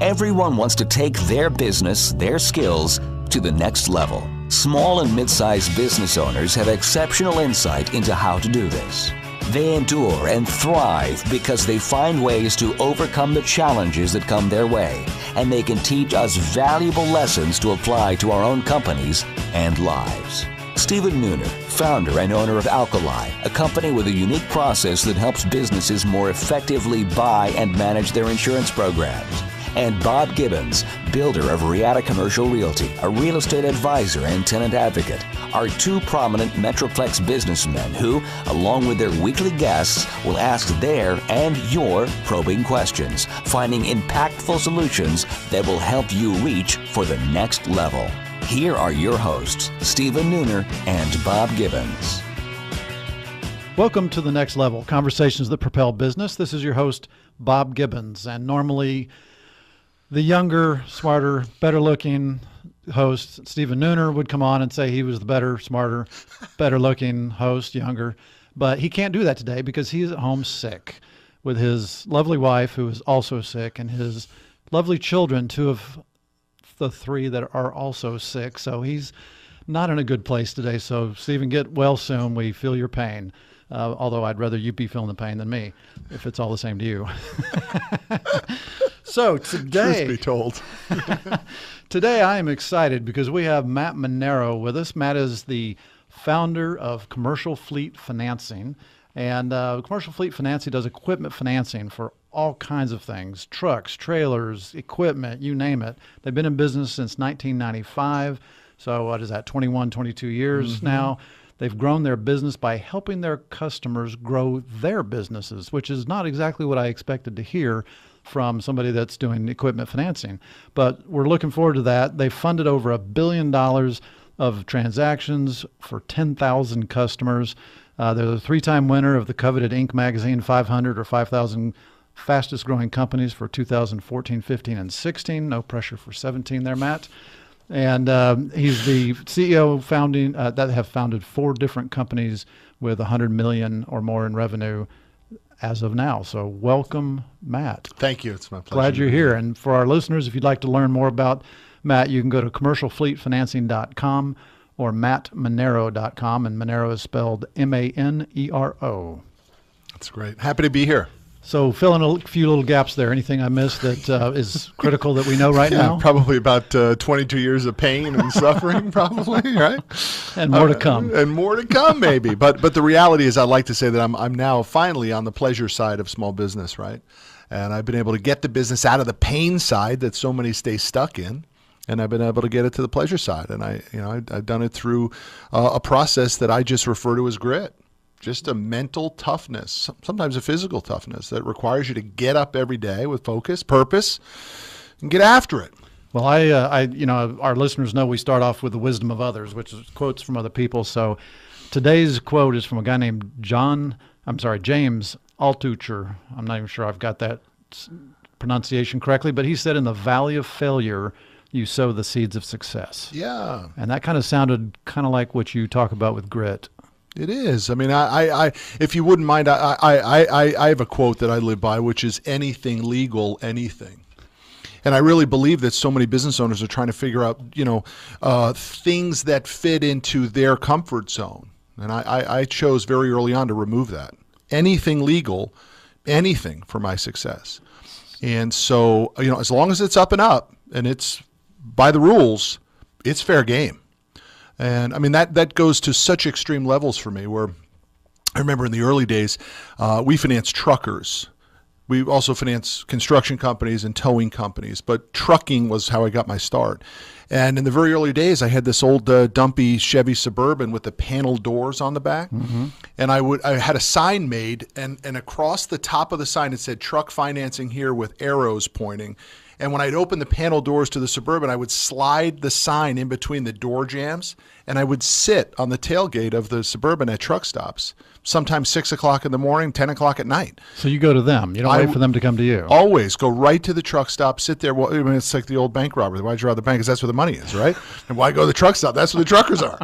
Everyone wants to take their business, their skills, to the next level. Small and mid-sized business owners have exceptional insight into how to do this. They endure and thrive because they find ways to overcome the challenges that come their way, and they can teach us valuable lessons to apply to our own companies and lives. Stephen Nooner, founder and owner of Alkali, a company with a unique process that helps businesses more effectively buy and manage their insurance programs. And Bob Gibbons, builder of Riata Commercial Realty, a real estate advisor and tenant advocate, are two prominent Metroplex businessmen who, along with their weekly guests, will ask their and your probing questions, finding impactful solutions that will help you reach for the next level. Here are your hosts, Stephen Nooner and Bob Gibbons. Welcome to The Next Level, Conversations that Propel Business. This is your host, Bob Gibbons, and normally the younger, smarter, better-looking host, Stephen Nooner, would come on and say he was the better, smarter, better-looking host, younger. But he can't do that today because he's at home sick with his lovely wife, who is also sick, and his lovely children, two of the three that are also sick. So he's not in a good place today. So, Stephen, get well soon. We feel your pain. Although I'd rather you be feeling the pain than me, if it's all the same to you. So today, truth be told, today I am excited because we have Matt Manero with us. Matt is the founder of Commercial Fleet Financing, and Commercial Fleet Financing does equipment financing for all kinds of things: trucks, trailers, equipment, you name it. They've been in business since 1995. So what is that? 21, 22 years now. They've grown their business by helping their customers grow their businesses, which is not exactly what I expected to hear from somebody that's doing equipment financing. But we're looking forward to that. They funded over $1 billion of transactions for 10,000 customers. They're the three-time winner of the coveted Inc. magazine 500 or 5,000 fastest growing companies for 2014, 15, and 16. No pressure for 17 there, Matt. And he's the CEO that have founded 4 different companies with $100 million or more in revenue as of now. So welcome, Matt. Thank you. It's my pleasure. Glad you're here. And for our listeners, if you'd like to learn more about Matt, you can go to commercialfleetfinancing.com or mattmanero.com. And Manero is spelled M-A-N-E-R-O. That's great. Happy to be here. So fill in a few little gaps there. Anything I missed that is critical that we know right now? Probably about 22 years of pain and suffering, probably, right? And more to come. And more to come, maybe. But the reality is, I like to say that I'm now finally on the pleasure side of small business, right? And I've been able to get the business out of the pain side that so many stay stuck in, and I've been able to get it to the pleasure side. And I've done it through a process that I just refer to as grit. Just a mental toughness, sometimes a physical toughness that requires you to get up every day with focus, purpose, and get after it. Well, our listeners know we start off with the wisdom of others, which is quotes from other people. So today's quote is from a guy named James Altucher. I'm not even sure I've got that pronunciation correctly, but he said, "In the valley of failure, you sow the seeds of success." Yeah. And that kind of sounded kind of like what you talk about with grit. It is. I mean, I if you wouldn't mind, I have a quote that I live by, which is anything legal, anything. And I really believe that so many business owners are trying to figure out, things that fit into their comfort zone. And I chose very early on to remove that. Anything legal, anything for my success. And so, as long as it's up and up and it's by the rules, it's fair game. And I mean, that goes to such extreme levels for me, where I remember in the early days, we financed truckers. We also financed construction companies and towing companies, but trucking was how I got my start. And in the very early days, I had this old dumpy Chevy Suburban with the panel doors on the back. Mm-hmm. And I had a sign made, and across the top of the sign, it said truck financing here with arrows pointing. And when I'd open the panel doors to the Suburban, I would slide the sign in between the door jambs, and I would sit on the tailgate of the Suburban at truck stops, sometimes 6 o'clock in the morning, 10 o'clock at night. So you go to them. You don't wait for them to come to you. Always go right to the truck stop, sit there. Well, I mean, it's like the old bank robber. Why'd you rob the bank? Because that's where the money is, right? And why go to the truck stop? That's where the truckers are.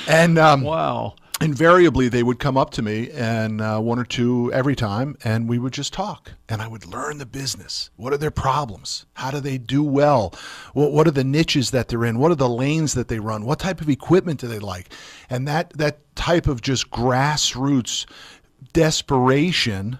And wow. invariably they would come up to me, and one or two every time, and we would just talk, and I would learn the business. What are their problems? How do they do well? What are the niches that they're in? What are the lanes that they run? What type of equipment do they like? And that type of just grassroots desperation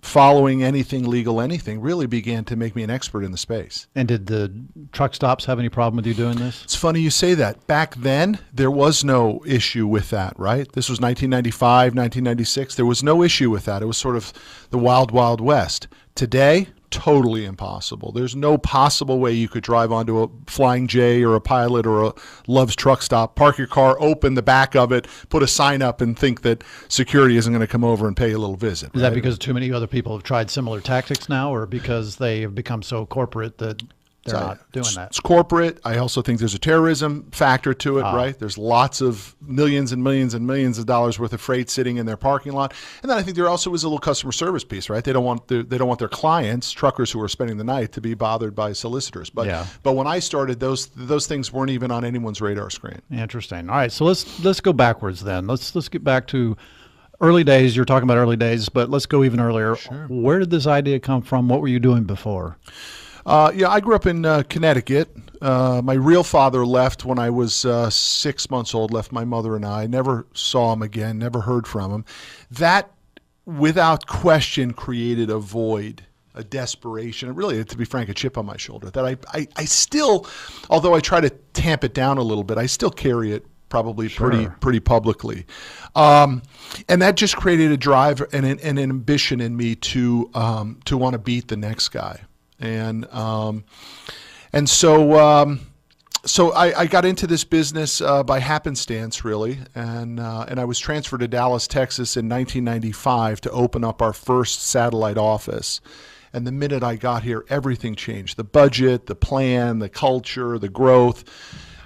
following anything legal, anything, really began to make me an expert in the space. And did the truck stops have any problem with you doing this? It's funny you say that. Back then, there was no issue with that, right? This was 1995, 1996. There was no issue with that. It was sort of the wild, wild west. Today, totally impossible. There's no possible way you could drive onto a Flying J or a Pilot or a Love's truck stop, park your car, open the back of it, put a sign up, and think that security isn't going to come over and pay you a little visit. Is that because too many other people have tried similar tactics now, or because they have become so corporate that they're not doing that? It's corporate. I also think there's a terrorism factor to it, right? There's lots of millions and millions and millions of dollars worth of freight sitting in their parking lot. And then I think there also is a little customer service piece, right? They don't want their clients, truckers who are spending the night, to be bothered by solicitors. But when I started, those things weren't even on anyone's radar screen. Interesting. All right, so let's go backwards then. Let's get back to early days. You're talking about early days, but let's go even earlier. Sure. Where did this idea come from? What were you doing before? I grew up in Connecticut. My real father left when I was 6 months old, left my mother and I. Never saw him again, never heard from him. That, without question, created a void, a desperation, and really, to be frank, a chip on my shoulder that I still, although I try to tamp it down a little bit, I still carry it probably pretty publicly. And that just created a drive and an ambition in me to want to beat the next guy. And so I got into this business by happenstance, really, and I was transferred to Dallas, Texas in 1995 to open up our first satellite office. And the minute I got here, everything changed: the budget, the plan, the culture, the growth.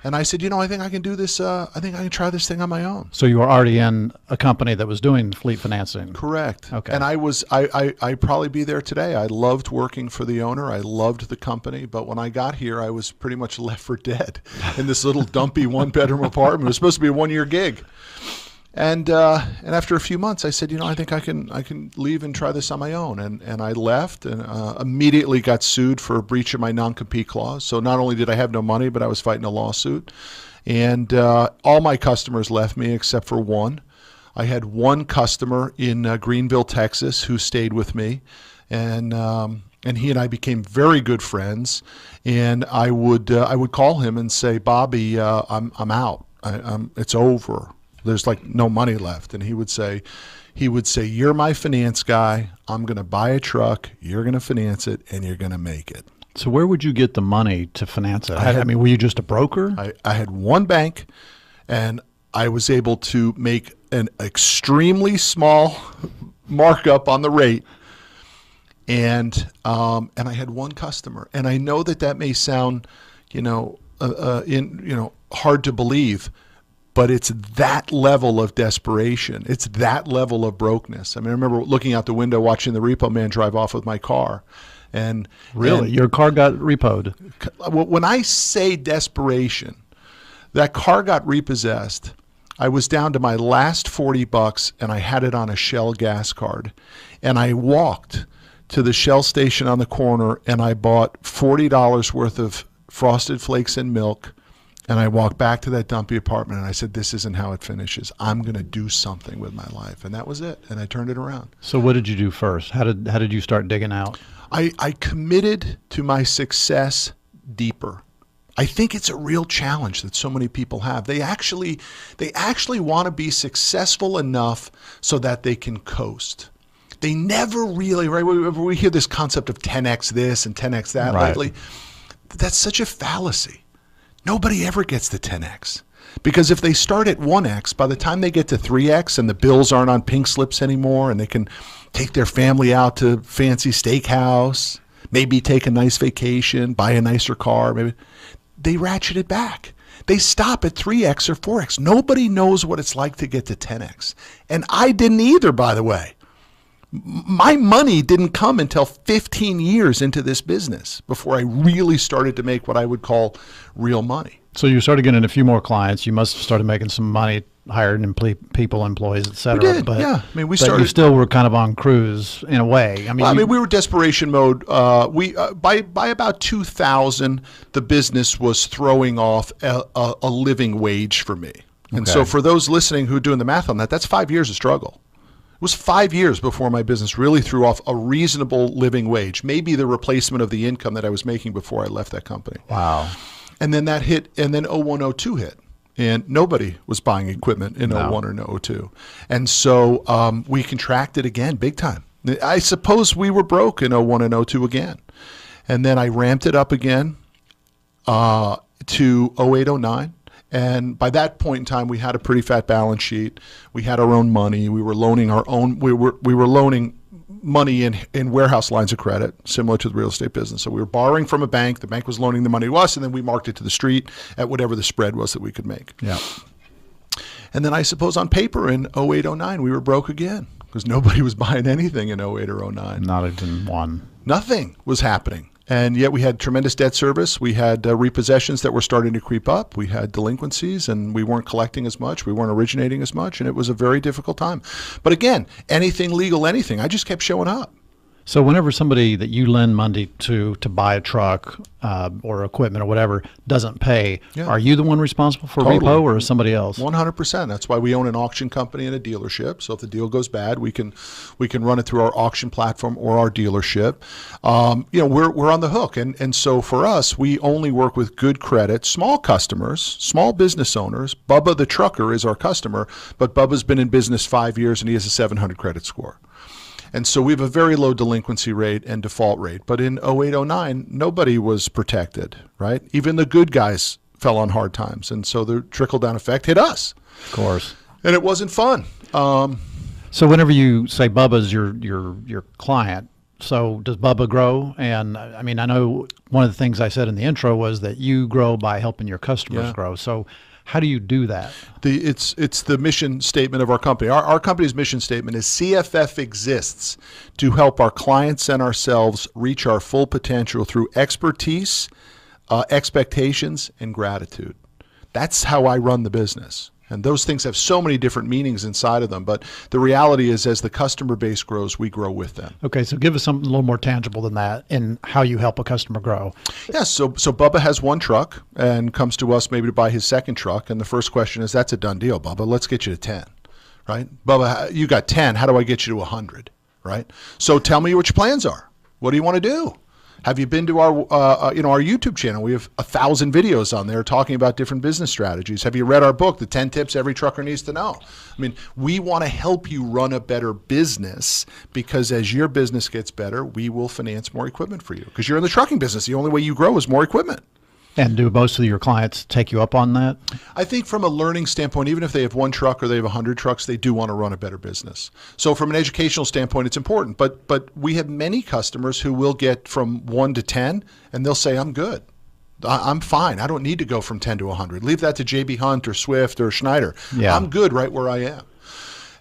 And I said, I think I can do this. I think I can try this thing on my own. So you were already in a company that was doing fleet financing. Correct. Okay. And I'd probably be there today. I loved working for the owner. I loved the company. But when I got here, I was pretty much left for dead in this little dumpy one-bedroom apartment. It was supposed to be a one-year gig. And after a few months, I said, I think I can leave and try this on my own. And I left and immediately got sued for a breach of my non-compete clause. So not only did I have no money, but I was fighting a lawsuit. And all my customers left me except for one. I had one customer in Greenville, Texas, who stayed with me. And he and I became very good friends. And I would call him and say, Bobby, I'm out. It's over. There's like no money left. And he would say, you're my finance guy. I'm going to buy a truck. You're going to finance it, and you're going to make it. So where would you get the money to finance it? I mean, were you just a broker? I had one bank, and I was able to make an extremely small markup on the rate. And I had one customer. And I know that may sound, hard to believe. But it's that level of desperation. It's that level of brokenness. I mean, I remember looking out the window, watching the repo man drive off with my car. And really, your car got repoed? When I say desperation, that car got repossessed. I was down to my last $40, and I had it on a Shell gas card. And I walked to the Shell station on the corner, and I bought $40 worth of Frosted Flakes and milk. And I walked back to that dumpy apartment, and I said, this isn't how it finishes. I'm going to do something with my life. And that was it. And I turned it around. So what did you do first? How did you start digging out? I committed to my success deeper. I think it's a real challenge that so many people have. They actually want to be successful enough so that they can coast. They never really, right? We hear this concept of 10x this and 10x that lately. That's such a fallacy. Nobody ever gets to 10x. Because if they start at 1x, by the time they get to 3x and the bills aren't on pink slips anymore and they can take their family out to fancy steakhouse, maybe take a nice vacation, buy a nicer car, maybe they ratchet it back. They stop at 3x or 4x. Nobody knows what it's like to get to 10x. And I didn't either, by the way. My money didn't come until 15 years into this business before I really started to make what I would call real money. So you started getting a few more clients. You must have started making some money, hiring people, employees, et cetera. We did, but, yeah. I mean, we but started. you still were kind of on cruise in a way. We were desperation mode. By about 2000, the business was throwing off a living wage for me. And so for those listening who are doing the math on that, that's 5 years of struggle. It was 5 years before my business really threw off a reasonable living wage, maybe the replacement of the income that I was making before I left that company. Wow. And then that hit, and then 0102 hit. And nobody was buying equipment in 01 or 02. And so we contracted again big time. I suppose we were broke in 01 and 02 again. And then I ramped it up again to 08, 09. And by that point in time, we had a pretty fat balance sheet. We had our own money. We were loaning our own. We were loaning money in warehouse lines of credit, similar to the real estate business. So we were borrowing from a bank. The bank was loaning the money to us, and then we marked it to the street at whatever the spread was that we could make. Yeah. And then I suppose on paper in 08, 09, we were broke again because nobody was buying anything in 08 or 09. Not even one. Nothing was happening. And yet we had tremendous debt service. We had repossessions that were starting to creep up. We had delinquencies, and we weren't collecting as much. We weren't originating as much, and it was a very difficult time. But again, anything legal, anything, I just kept showing up. So whenever somebody that you lend money to buy a truck or equipment or whatever doesn't pay, are you the one responsible for repo, or is somebody else? 100%. That's why we own an auction company and a dealership. So if the deal goes bad, we can run it through our auction platform or our dealership. We're on the hook. And so for us, we only work with good credit, small customers, small business owners. Bubba the trucker is our customer, but Bubba's been in business 5 years and he has a 700 credit score. And so we have a very low delinquency rate and default rate. But in 08, 09, nobody was protected, right? Even the good guys fell on hard times. And so the trickle-down effect hit us. Of course. And it wasn't fun. So whenever you say Bubba's your client, so does Bubba grow? And I mean, I know one of the things I said in the intro was that you grow by helping your customers grow. So how do you do that? It's the mission statement of our company. Our company's mission statement is CFF exists to help our clients and ourselves reach our full potential through expertise, expectations, and gratitude. That's how I run the business. And those things have so many different meanings inside of them. But the reality is, as the customer base grows, we grow with them. Okay, so give us something a little more tangible than that in how you help a customer grow. Yes, so Bubba has one truck and comes to us maybe to buy his second truck. And the first question is, that's a done deal, Bubba. Let's get you to 10, right? Bubba, you got 10. How do I get you to 100, right? So tell me what your plans are. What do you want to do? Have you been to our YouTube channel? We have 1,000 videos on there talking about different business strategies. Have you read our book, The 10 Tips Every Trucker Needs to Know? I mean, we want to help you run a better business because as your business gets better, we will finance more equipment for you because you're in the trucking business. The only way you grow is more equipment. And do most of your clients take you up on that? I think from a learning standpoint, even if they have one truck or they have 100 trucks, they do want to run a better business. So from an educational standpoint, it's important. But we have many customers who will get from 1 to 10, and they'll say, I'm good. I'm fine. I don't need to go from 10 to 100. Leave that to JB Hunt or Swift or Schneider. Yeah. I'm good right where I am.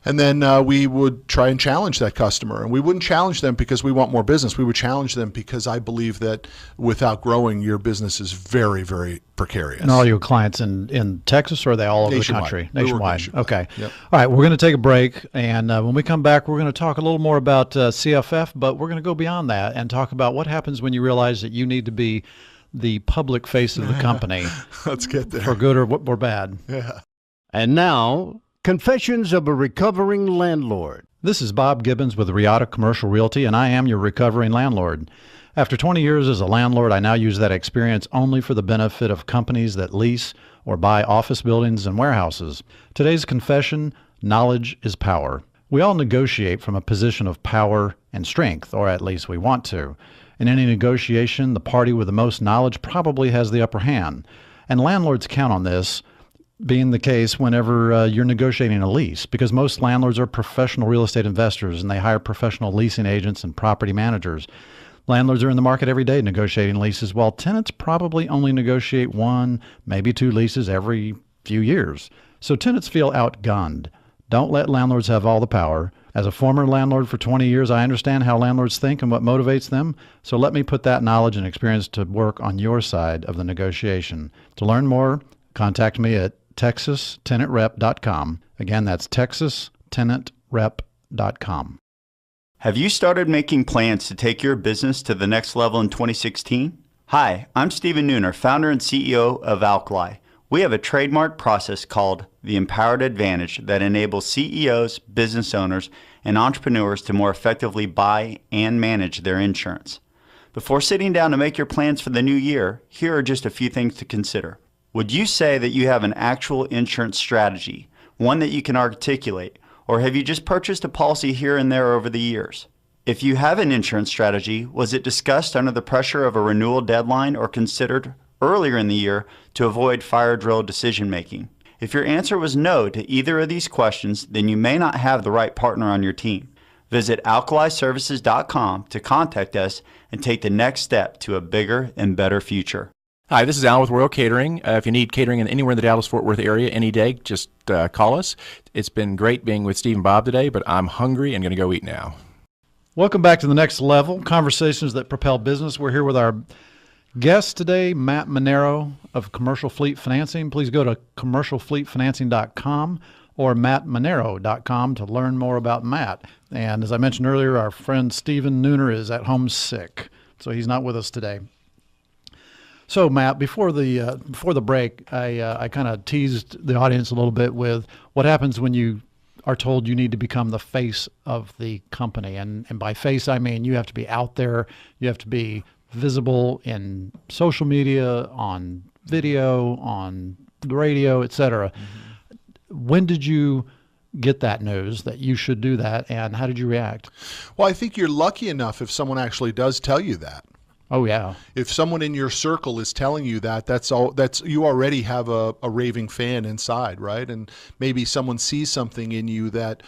And then we would try and challenge that customer. And we wouldn't challenge them because we want more business. We would challenge them because I believe that without growing, your business is very, very precarious. And are all your clients in Texas, or are they all over the country? Nationwide. Okay. Yep. All right, we're going to take a break. And when we come back, we're going to talk a little more about CFF, but we're going to go beyond that and talk about what happens when you realize that you need to be the public face of the company. Let's get there. For good or bad. Yeah. And now, Confessions of a Recovering Landlord. This is Bob Gibbons with Riata Commercial Realty, and I am your recovering landlord. After 20 years as a landlord, I now use that experience only for the benefit of companies that lease or buy office buildings and warehouses. Today's confession: knowledge is power. We all negotiate from a position of power and strength, or at least we want to. In any negotiation, the party with the most knowledge probably has the upper hand, and landlords count on this being the case whenever you're negotiating a lease, because most landlords are professional real estate investors and they hire professional leasing agents and property managers. Landlords are in the market every day negotiating leases, while tenants probably only negotiate 1, maybe 2 leases every few years. So tenants feel outgunned. Don't let landlords have all the power. As a former landlord for 20 years, I understand how landlords think and what motivates them. So let me put that knowledge and experience to work on your side of the negotiation. To learn more, contact me at texastenantrep.com. Again, that's texastenantrep.com. Have you started making plans to take your business to the next level in 2016? Hi, I'm Stephen Nooner, founder and CEO of Alkali. We have a trademark process called the Empowered Advantage that enables CEOs, business owners, and entrepreneurs to more effectively buy and manage their insurance. Before sitting down to make your plans for the new year, here are just a few things to consider. Would you say that you have an actual insurance strategy, one that you can articulate, or have you just purchased a policy here and there over the years? If you have an insurance strategy, was it discussed under the pressure of a renewal deadline or considered earlier in the year to avoid fire drill decision making? If your answer was no to either of these questions, then you may not have the right partner on your team. Visit alkaliservices.com to contact us and take the next step to a bigger and better future. Hi, this is Alan with Royal Catering. If you need catering anywhere in the Dallas-Fort Worth area any day, just call us. It's been great being with Steve and Bob today, but I'm hungry and going to go eat now. Welcome back to the next level, conversations that propel business. We're here with our guest today, Matt Manero of Commercial Fleet Financing. Please go to commercialfleetfinancing.com or mattmanero.com to learn more about Matt. And as I mentioned earlier, our friend Stephen Nooner is at home sick, so he's not with us today. So, Matt, before the break, I kind of teased the audience a little bit with what happens when you are told you need to become the face of the company. And by face, I mean you have to be out there. You have to be visible in social media, on video, on the radio, etc. Mm-hmm. When did you get that news that you should do that, and how did you react? Well, I think you're lucky enough if someone actually does tell you that. Oh, yeah. If someone in your circle is telling you that, that's you already have a raving fan inside, right? And maybe someone sees something in you that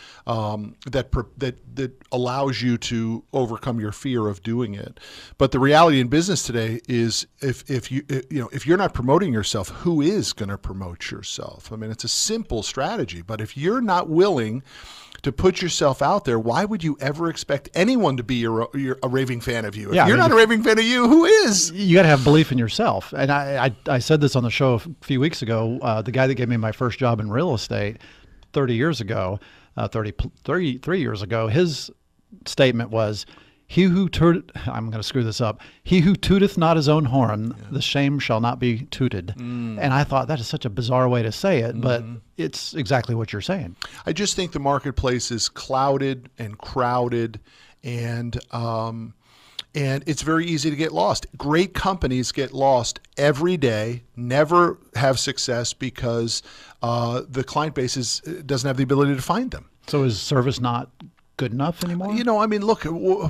allows you to overcome your fear of doing it. But the reality in business today is if you're not promoting yourself, who is going to promote yourself? I mean, it's a simple strategy, but if you're not willing to put yourself out there, why would you ever expect anyone to be a raving fan of you? If you're not a raving fan of you, who is? You got to have belief in yourself. And I said this on the show a few weeks ago. The guy that gave me my first job in real estate 33 years ago, his statement was, I'm going to screw this up. He who tooteth not his own horn, the shame shall not be tooted. And I thought that is such a bizarre way to say it, but it's exactly what you're saying. I just think the marketplace is clouded and crowded, and it's very easy to get lost. Great companies get lost every day, never have success because the client base doesn't have the ability to find them. So is service not good enough anymore? I mean, look, so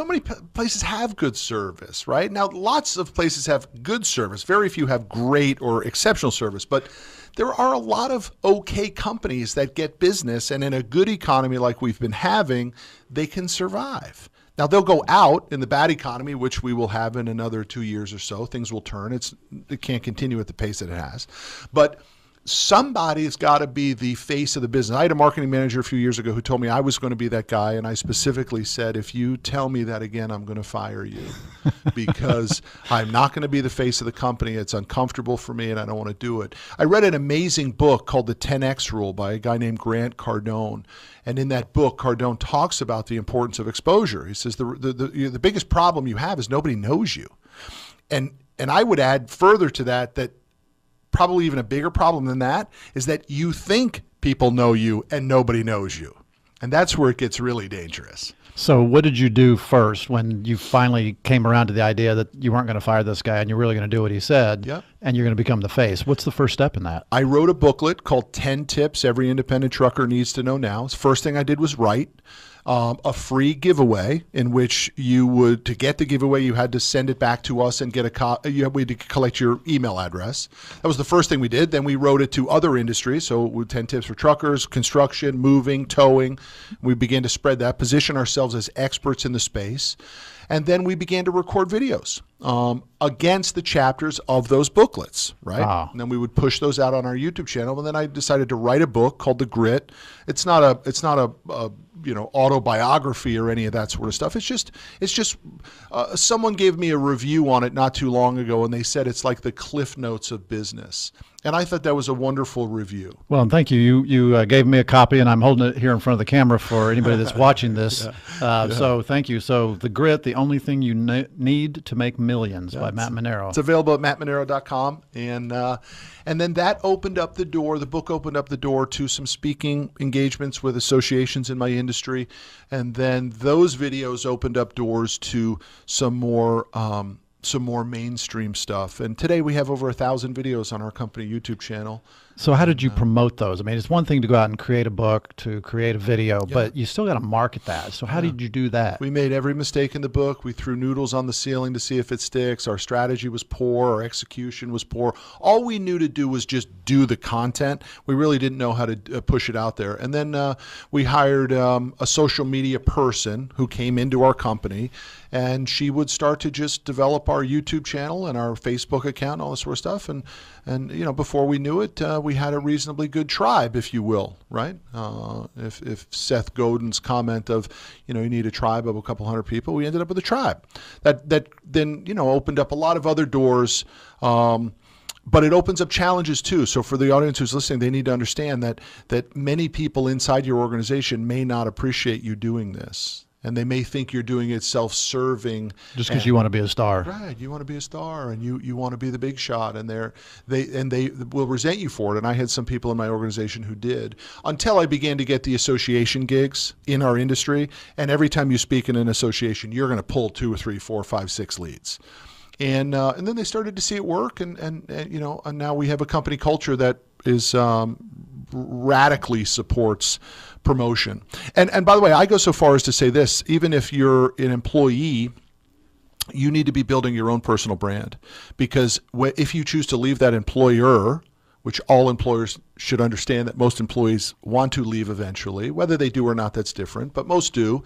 many places have good service, right? Now, lots of places have good service. Very few have great or exceptional service, but there are a lot of okay companies that get business, and in a good economy like we've been having, they can survive. Now, they'll go out in the bad economy, which we will have in another 2 years or so. Things will turn. It can't continue at the pace that it has. But somebody's got to be the face of the business. I had a marketing manager a few years ago who told me I was going to be that guy, and I specifically said, if you tell me that again, I'm going to fire you because I'm not going to be the face of the company. It's uncomfortable for me, and I don't want to do it. I read an amazing book called The 10X Rule by a guy named Grant Cardone, and in that book, Cardone talks about the importance of exposure. He says the biggest problem you have is nobody knows you, and I would add further to that probably even a bigger problem than that is that you think people know you and nobody knows you. And that's where it gets really dangerous. So what did you do first when you finally came around to the idea that you weren't going to fire this guy and you're really going to do what he said, and you're going to become the face? What's the first step in that? I wrote a booklet called 10 Tips Every Independent Trucker Needs to Know Now. The first thing I did was write. a free giveaway in which you would, to get the giveaway, you had to send it back to us and get we had to collect your email address. That was the first thing we did. Then we wrote it to other industries. So with 10 tips for truckers, construction, moving, towing. We began to spread that, position ourselves as experts in the space. And then we began to record videos against the chapters of those booklets, right? Wow. And then we would push those out on our YouTube channel. And then I decided to write a book called The Grit. It's not a autobiography or any of that sort of stuff. It's just someone gave me a review on it not too long ago, and they said it's like the Cliff Notes of business. And I thought that was a wonderful review. Well, and thank you. You gave me a copy, and I'm holding it here in front of the camera for anybody that's watching this. So thank you. So The Grit, The Only Thing You Need to Make Millions by Matt Manero. It's available at mattmanero.com. And then that opened up the door, the book opened up the door to some speaking engagements with associations in my industry. And then those videos opened up doors to some more mainstream stuff. And today we have over 1,000 videos on our company YouTube channel. So how did you promote those? I mean, it's one thing to go out and create a book, to create a video, but you still got to market that. So how did you do that? We made every mistake in the book. We threw noodles on the ceiling to see if it sticks. Our strategy was poor. Our execution was poor. All we knew to do was just do the content. We really didn't know how to push it out there. And then we hired a social media person who came into our company, and she would start to just develop our YouTube channel and our Facebook account and all this sort of stuff. And before we knew it, we had a reasonably good tribe, if you will, right? If Seth Godin's comment of, you need a tribe of a couple hundred people, we ended up with a tribe. That then, opened up a lot of other doors. But it opens up challenges too. So for the audience who's listening, they need to understand that many people inside your organization may not appreciate you doing this. And they may think you're doing it self-serving. Just because you want to be a star. Right. You want to be a star, and you want to be the big shot, and they will resent you for it. And I had some people in my organization who did, until I began to get the association gigs in our industry. And every time you speak in an association, you're going to pull 2 or 3, 4, 5, 6 leads. And then they started to see it work, and now we have a company culture that is radically supports promotion. And by the way, I go so far as to say this: even if you're an employee, you need to be building your own personal brand, because if you choose to leave that employer, which all employers should understand that most employees want to leave eventually, whether they do or not, that's different, but most do.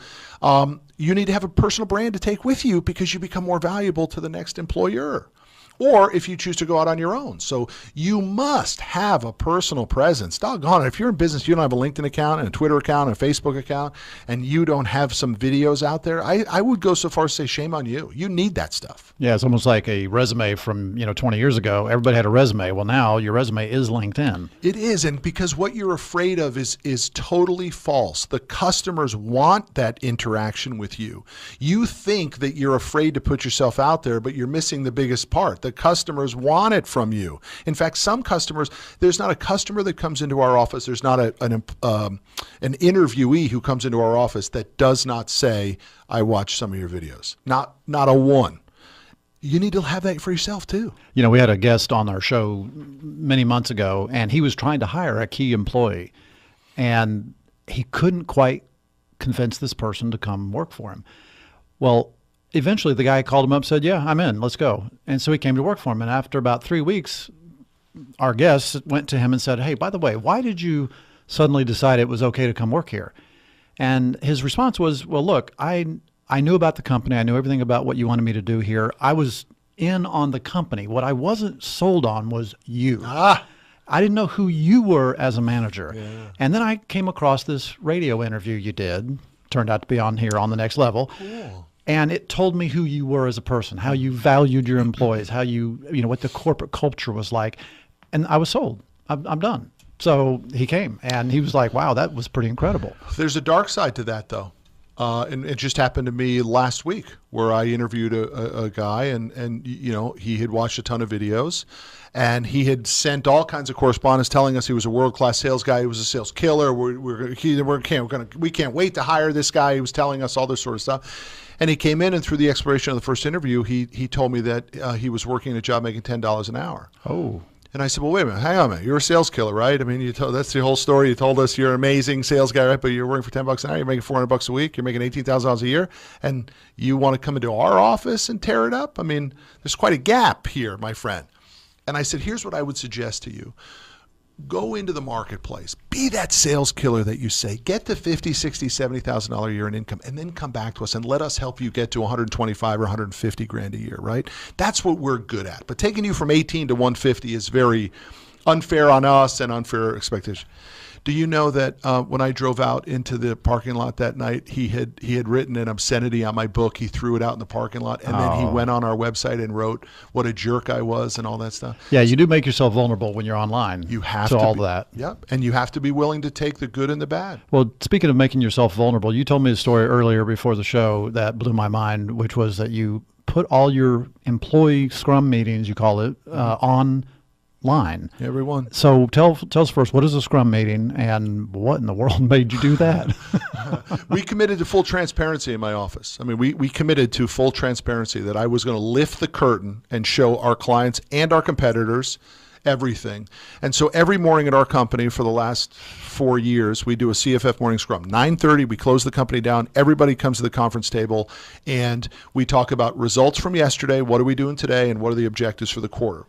You need to have a personal brand to take with you, because you become more valuable to the next employer. Or if you choose to go out on your own. So you must have a personal presence. Doggone it. If you're in business, you don't have a LinkedIn account and a Twitter account and a Facebook account, and you don't have some videos out there, I would go so far as to say shame on you. You need that stuff. Yeah, it's almost like a resume from 20 years ago. Everybody had a resume. Well, now your resume is LinkedIn. It is, and because what you're afraid of is totally false. The customers want that interaction with you. You think that you're afraid to put yourself out there, but you're missing the biggest part. The customers want it from you. In fact, some customers, there's not a customer that comes into our office, there's not an interviewee who comes into our office that does not say, I watch some of your videos. Not a one. You need to have that for yourself too. We had a guest on our show many months ago, and he was trying to hire a key employee, and he couldn't quite convince this person to come work for him. Well, eventually the guy called him up and said, yeah, I'm in, let's go. And so he came to work for him. And after about 3 weeks, our guest went to him and said, hey, by the way, why did you suddenly decide it was okay to come work here? And his response was, well, look, I knew about the company. I knew everything about what you wanted me to do here. I was in on the company. What I wasn't sold on was you. I didn't know who you were as a manager. Yeah. And then I came across this radio interview you did, turned out to be on here on The Next Level. Cool. And it told me who you were as a person, how you valued your employees, how what the corporate culture was like. And I was sold. I'm done. So he came, and he was like, wow, that was pretty incredible. There's a dark side to that, though. And it just happened to me last week, where I interviewed a guy, and he had watched a ton of videos, and he had sent all kinds of correspondence telling us he was a world-class sales guy. He was a sales killer. We can't wait to hire this guy. He was telling us all this sort of stuff. And he came in, and through the expiration of the first interview, he told me that he was working a job making $10 an hour. Oh. And I said, well, wait a minute, hang on a minute. You're a sales killer, right? I mean, that's the whole story. You told us you're an amazing sales guy, right? But you're working for $10 an hour. You're making $400 a week. You're making $18,000 a year. And you want to come into our office and tear it up? I mean, there's quite a gap here, my friend. And I said, here's what I would suggest to you. Go into the marketplace. Be that sales killer that you say. Get to $50,000, $60,000, $70,000 a year in income, and then come back to us and let us help you get to 125 or 150 grand a year, right? That's what we're good at. But taking you from 18 to 150 is very unfair on us and unfair expectation. Do you know that when I drove out into the parking lot that night, he had written an obscenity on my book. He threw it out in the parking lot, and then he went on our website and wrote what a jerk I was and all that stuff. Yeah, you do make yourself vulnerable when you're online. You have to to all be, that. Yep, and you have to be willing to take the good and the bad. Well, speaking of making yourself vulnerable, you told me a story earlier before the show that blew my mind, which was that you put all your employee scrum meetings, you call it, online. Everyone. So tell us first, what is a scrum meeting and what in the world made you do that? We committed to full transparency in my office. I mean, we committed to full transparency, that I was going to lift the curtain and show our clients and our competitors everything. And so every morning at our company for the last 4 years, we do a CFF morning scrum. 9:30, we close the company down. Everybody comes to the conference table, and we talk about results from yesterday, what are we doing today, and what are the objectives for the quarter.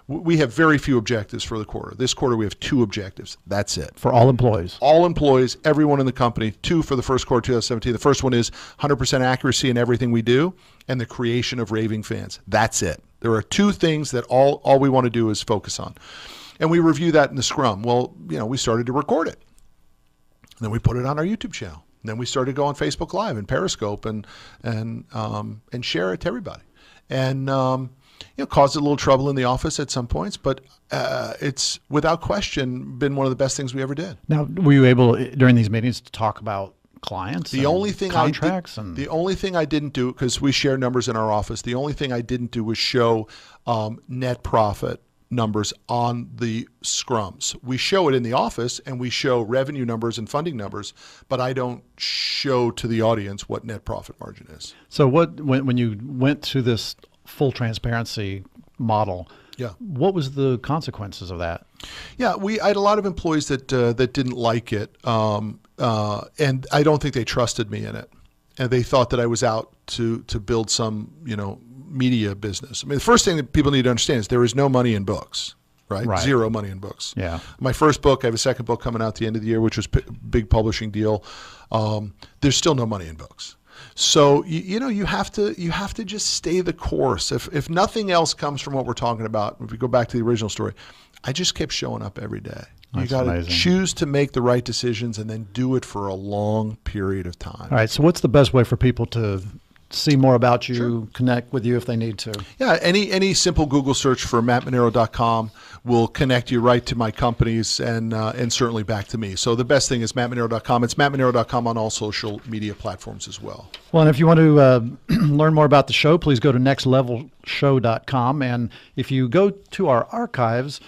We have very few objectives for the quarter. This quarter, we have 2 objectives. That's it. For all employees? All employees, everyone in the company. 2 for the first quarter 2017. The first one is 100% accuracy in everything we do, and the creation of raving fans. That's it. There are 2 things that all we want to do is focus on. And we review that in the scrum. Well, we started to record it. And then we put it on our YouTube channel. And then we started to go on Facebook Live and Periscope and share it to everybody. And caused a little trouble in the office at some points, but it's without question been one of the best things we ever did. Now, were you able during these meetings to talk about clients? The only thing contracts the only thing I didn't do, because we share numbers in our office, the only thing I didn't do was show net profit numbers on the scrums. We show it in the office, and we show revenue numbers and funding numbers, but I don't show to the audience what net profit margin is. So when you went to this full transparency model, what was the consequences of that? Yeah, I had a lot of employees that didn't like it, and I don't think they trusted me in it, and they thought that I was out to build some media business. I mean, the first thing that people need to understand is there is no money in books, right? Zero money in books. Yeah. My first book, I have a second book coming out at the end of the year, which was a big publishing deal. There's still no money in books. So you have to just stay the course. If nothing else comes from what we're talking about, if we go back to the original story, I just kept showing up every day. You got to choose to make the right decisions and then do it for a long period of time. All right. So what's the best way for people to see more about you, connect with you if they need to? Yeah, any simple Google search for mattmanero.com will connect you right to my companies and certainly back to me. So the best thing is mattmanero.com. It's mattmanero.com on all social media platforms as well. Well, and if you want to learn more about the show, please go to nextlevelshow.com. And if you go to our archives,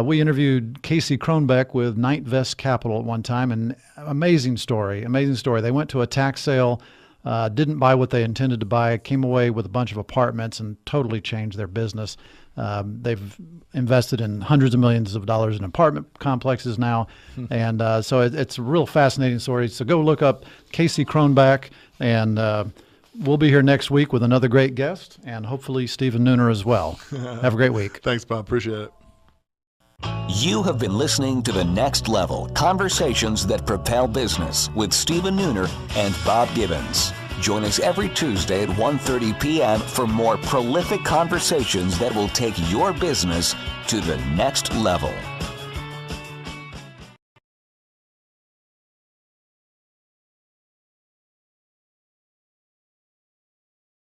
we interviewed Casey Kronbeck with Night Vest Capital at one time, and amazing story. They went to a tax sale, didn't buy what they intended to buy, came away with a bunch of apartments and totally changed their business. They've invested in hundreds of millions of dollars in apartment complexes now. And so it's a real fascinating story. So go look up Casey Kronbeck, and we'll be here next week with another great guest, and hopefully Stephen Nooner as well. Have a great week. Thanks, Bob. Appreciate it. You have been listening to The Next Level, Conversations That Propel Business with Stephen Nooner and Bob Gibbons. Join us every Tuesday at 1:30 p.m. for more prolific conversations that will take your business to the next level.